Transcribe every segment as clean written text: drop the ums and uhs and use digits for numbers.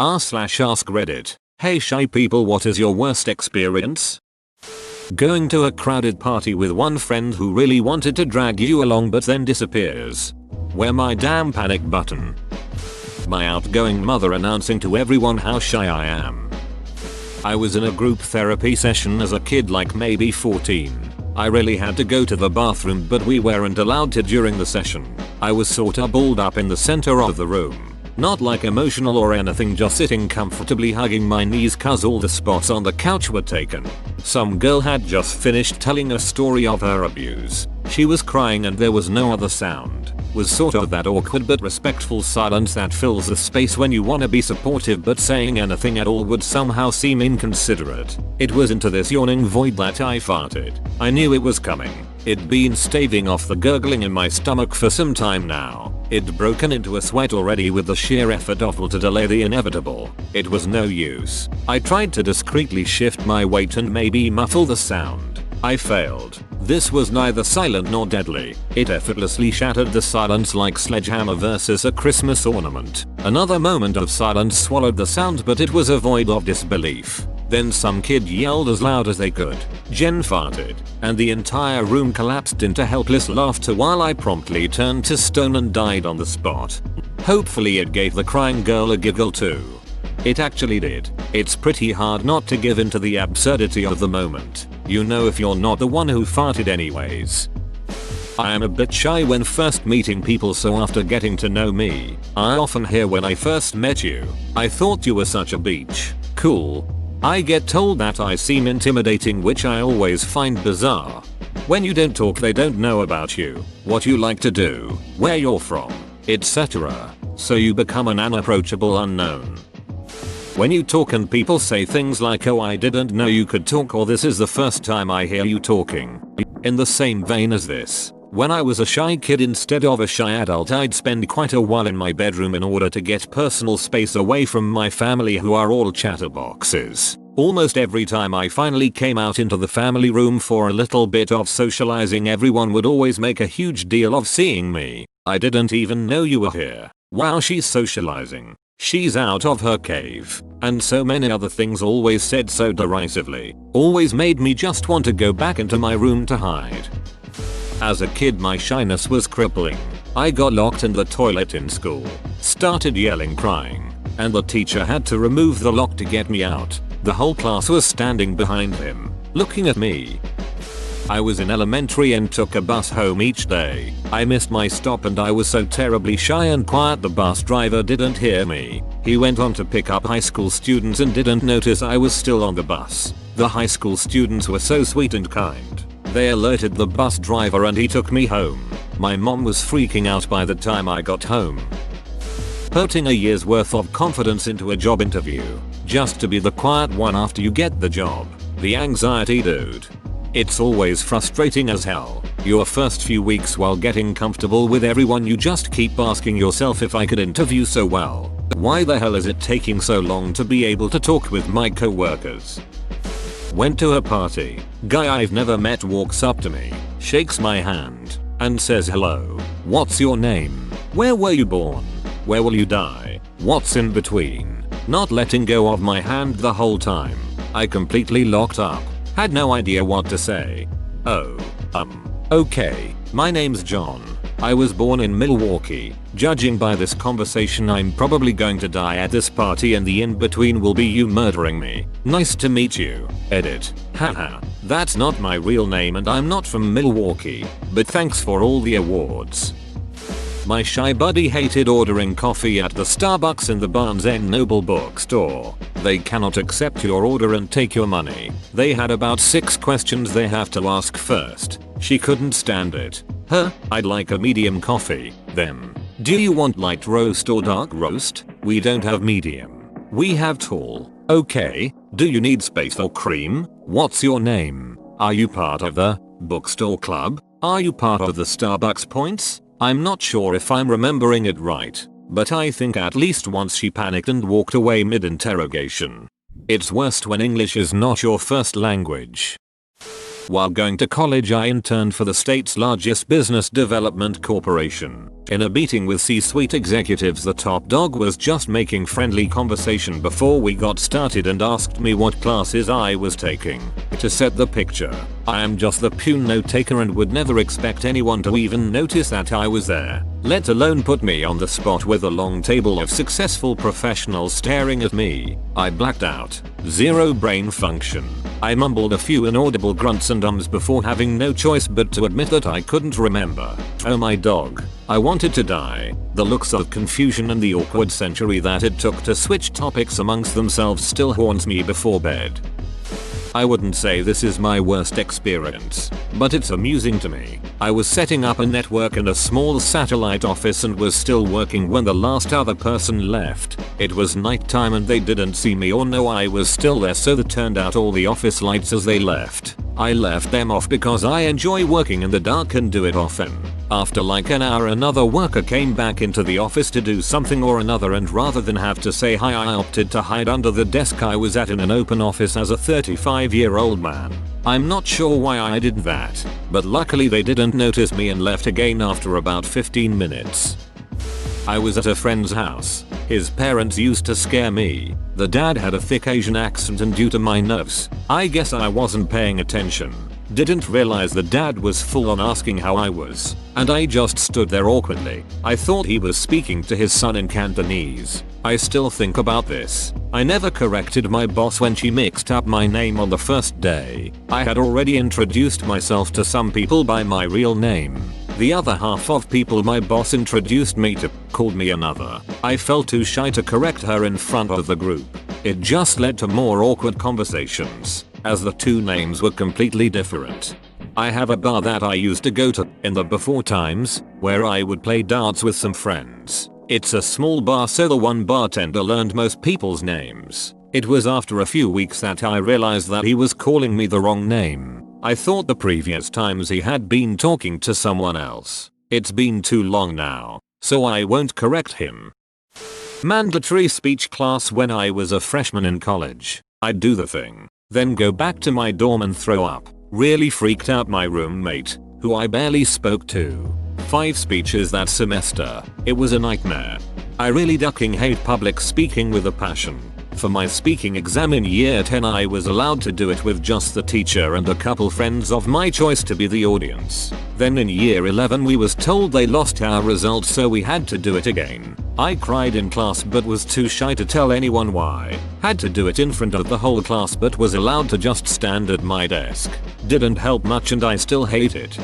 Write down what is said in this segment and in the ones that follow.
r/ask Reddit. Hey shy people, what is your worst experience? Going to a crowded party with one friend who really wanted to drag you along but then disappears. Where my damn panic button? My outgoing mother announcing to everyone how shy I am. I was in a group therapy session as a kid, like maybe 14. I really had to go to the bathroom but we weren't allowed to during the session. I was sorta balled up in the center of the room. Not like emotional or anything, just sitting comfortably hugging my knees cause all the spots on the couch were taken. Some girl had just finished telling a story of her abuse. She was crying and there was no other sound. Was sort of that awkward but respectful silence that fills the space when you wanna be supportive but saying anything at all would somehow seem inconsiderate. It was into this yawning void that I farted. I knew it was coming. It'd been staving off the gurgling in my stomach for some time now. It'd broken into a sweat already with the sheer effort of will to delay the inevitable. It was no use. I tried to discreetly shift my weight and maybe muffle the sound. I failed. This was neither silent nor deadly. It effortlessly shattered the silence like sledgehammer versus a Christmas ornament. Another moment of silence swallowed the sound, but it was a void of disbelief. Then some kid yelled as loud as they could. Jen farted, and the entire room collapsed into helpless laughter while I promptly turned to stone and died on the spot. Hopefully it gave the crying girl a giggle too. It actually did. It's pretty hard not to give in to the absurdity of the moment. You know if you're not the one who farted anyways. I am a bit shy when first meeting people, so after getting to know me, I often hear when I first met you, I thought you were such a beach. Cool. I get told that I seem intimidating, which I always find bizarre. When you don't talk, they don't know about you, what you like to do, where you're from, etc. So you become an unapproachable unknown. When you talk and people say things like, oh I didn't know you could talk, or this is the first time I hear you talking. In the same vein as this, when I was a shy kid instead of a shy adult, I'd spend quite a while in my bedroom in order to get personal space away from my family, who are all chatterboxes. Almost every time I finally came out into the family room for a little bit of socializing, everyone would always make a huge deal of seeing me. I didn't even know you were here. Wow, she's socializing. She's out of her cave. And so many other things always said so derisively. Always made me just want to go back into my room to hide. As a kid, my shyness was crippling. I got locked in the toilet in school. Started yelling, crying. And the teacher had to remove the lock to get me out. The whole class was standing behind him, looking at me. I was in elementary and took a bus home each day. I missed my stop and I was so terribly shy and quiet the bus driver didn't hear me. He went on to pick up high school students and didn't notice I was still on the bus. The high school students were so sweet and kind. They alerted the bus driver and he took me home. My mom was freaking out by the time I got home. Putting a year's worth of confidence into a job interview, just to be the quiet one after you get the job. The anxiety, dude. It's always frustrating as hell. Your first few weeks while getting comfortable with everyone, you just keep asking yourself, if I could interview so well, why the hell is it taking so long to be able to talk with my coworkers? Went to a party. Guy I've never met walks up to me, shakes my hand, and says hello. What's your name? Where were you born? Where will you die? What's in between? Not letting go of my hand the whole time. I completely locked up. Had no idea what to say. Okay, my name's John. I was born in Milwaukee. Judging by this conversation, I'm probably going to die at this party and the in-between will be you murdering me. Nice to meet you. Edit. Haha. That's not my real name and I'm not from Milwaukee, but thanks for all the awards. My shy buddy hated ordering coffee at the Starbucks in the Barnes & Noble bookstore. They cannot accept your order and take your money. They had about 6 questions they have to ask first. She couldn't stand it. I'd like a medium coffee. Them. Do you want light roast or dark roast? We don't have medium. We have tall. Okay. Do you need space or cream? What's your name? Are you part of the bookstore club? Are you part of the Starbucks points? I'm not sure if I'm remembering it right, but I think at least once she panicked and walked away mid-interrogation. It's worst when English is not your first language. While going to college, I interned for the state's largest business development corporation. In a meeting with C-suite executives, the top dog was just making friendly conversation before we got started and asked me what classes I was taking. To set the picture, I am just the pew note taker and would never expect anyone to even notice that I was there, let alone put me on the spot with a long table of successful professionals staring at me. I blacked out. Zero brain function. I mumbled a few inaudible grunts and ums before having no choice but to admit that I couldn't remember. Oh my dog. I wanted to die. The looks of confusion and the awkward century that it took to switch topics amongst themselves still haunts me before bed. I wouldn't say this is my worst experience, but it's amusing to me. I was setting up a network in a small satellite office and was still working when the last other person left. It was nighttime and they didn't see me or know I was still there, so they turned out all the office lights as they left. I left them off because I enjoy working in the dark and do it often. After like an hour, another worker came back into the office to do something or another, and rather than have to say hi, I opted to hide under the desk I was at in an open office as a 35-year-old man. I'm not sure why I did that, but luckily they didn't notice me and left again after about 15 minutes. I was at a friend's house. His parents used to scare me. The dad had a thick Asian accent, and due to my nerves, I guess I wasn't paying attention. Didn't realize the dad was full on asking how I was, and I just stood there awkwardly. I thought he was speaking to his son in Cantonese. I still think about this. I never corrected my boss when she mixed up my name on the first day. I had already introduced myself to some people by my real name. The other half of people my boss introduced me to called me another. I felt too shy to correct her in front of the group. It just led to more awkward conversations, as the two names were completely different. I have a bar that I used to go to in the before times, where I would play darts with some friends. It's a small bar, so the one bartender learned most people's names. It was after a few weeks that I realized that he was calling me the wrong name. I thought the previous times he had been talking to someone else. It's been too long now, so I won't correct him. Mandatory speech class when I was a freshman in college. I'd do the thing, then go back to my dorm and throw up. Really freaked out my roommate, who I barely spoke to. 5 speeches that semester. It was a nightmare. I really fucking hate public speaking with a passion. For my speaking exam in year 10, I was allowed to do it with just the teacher and a couple friends of my choice to be the audience. Then in year 11 we was told they lost our results, so we had to do it again. I cried in class but was too shy to tell anyone why. Had to do it in front of the whole class but was allowed to just stand at my desk. Didn't help much and I still hate it.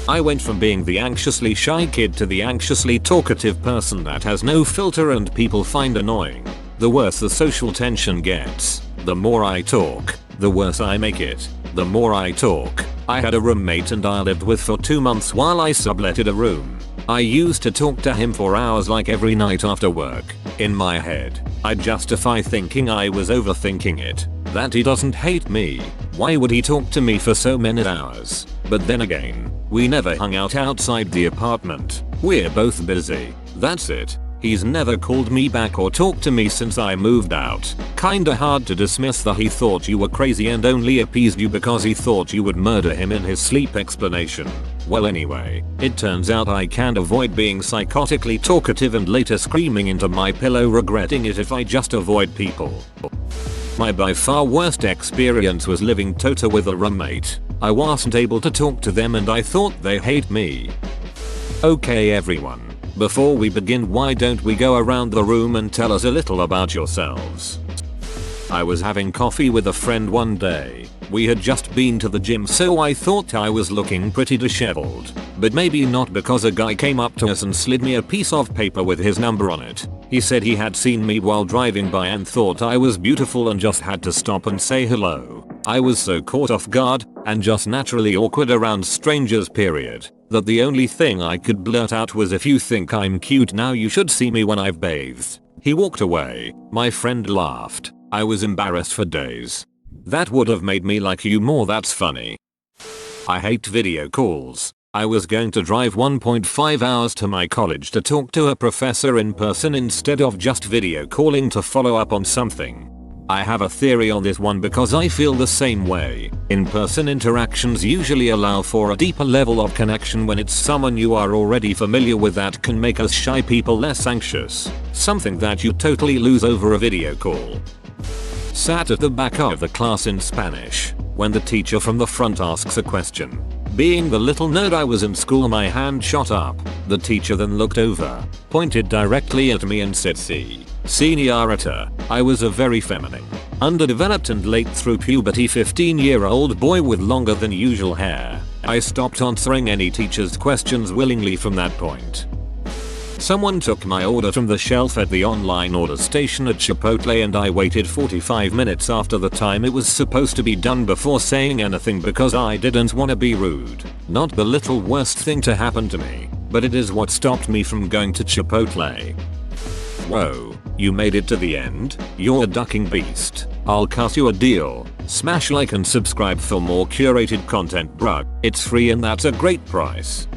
I went from being the anxiously shy kid to the anxiously talkative person that has no filter and people find annoying. The worse the social tension gets. The more I talk, the worse I make it. The more I talk. I had a roommate and I lived with for 2 months while I subletted a room. I used to talk to him for hours like every night after work. In my head, I'd justify thinking I was overthinking it. That he doesn't hate me. Why would he talk to me for so many hours? But then again, we never hung out outside the apartment. We're both busy. That's it. He's never called me back or talked to me since I moved out. Kinda hard to dismiss the he thought you were crazy and only appeased you because he thought you would murder him in his sleep explanation. Well anyway, it turns out I can't avoid being psychotically talkative and later screaming into my pillow regretting it if I just avoid people. My by far worst experience was living together with a roommate. I wasn't able to talk to them and I thought they hate me. Okay everyone. Before we begin, why don't we go around the room and tell us a little about yourselves? I was having coffee with a friend one day. We had just been to the gym, so I thought I was looking pretty disheveled. But maybe not, because a guy came up to us and slid me a piece of paper with his number on it. He said he had seen me while driving by and thought I was beautiful and just had to stop and say hello. I was so caught off guard and just naturally awkward around strangers period, that the only thing I could blurt out was, "If you think I'm cute now, you should see me when I've bathed." He walked away. My friend laughed. I was embarrassed for days. That would have made me like you more. That's funny. I hate video calls. I was going to drive 1.5 hours to my college to talk to a professor in person instead of just video calling to follow up on something. I have a theory on this one because I feel the same way. In-person interactions usually allow for a deeper level of connection when it's someone you are already familiar with that can make us shy people less anxious. Something that you totally lose over a video call. Sat at the back of the class in Spanish when the teacher from the front asks a question. Being the little nerd I was in school, my hand shot up. The teacher then looked over, pointed directly at me and said, "See, Señorita." I was a very feminine, underdeveloped and late through puberty 15-year-old boy with longer than usual hair. I stopped answering any teacher's questions willingly from that point. Someone took my order from the shelf at the online order station at Chipotle and I waited 45 minutes after the time it was supposed to be done before saying anything because I didn't want to be rude. Not the little worst thing to happen to me, but it is what stopped me from going to Chipotle. Whoa, you made it to the end? You're a ducking beast. I'll cut you a deal. Smash like and subscribe for more curated content, bruh. It's free and that's a great price.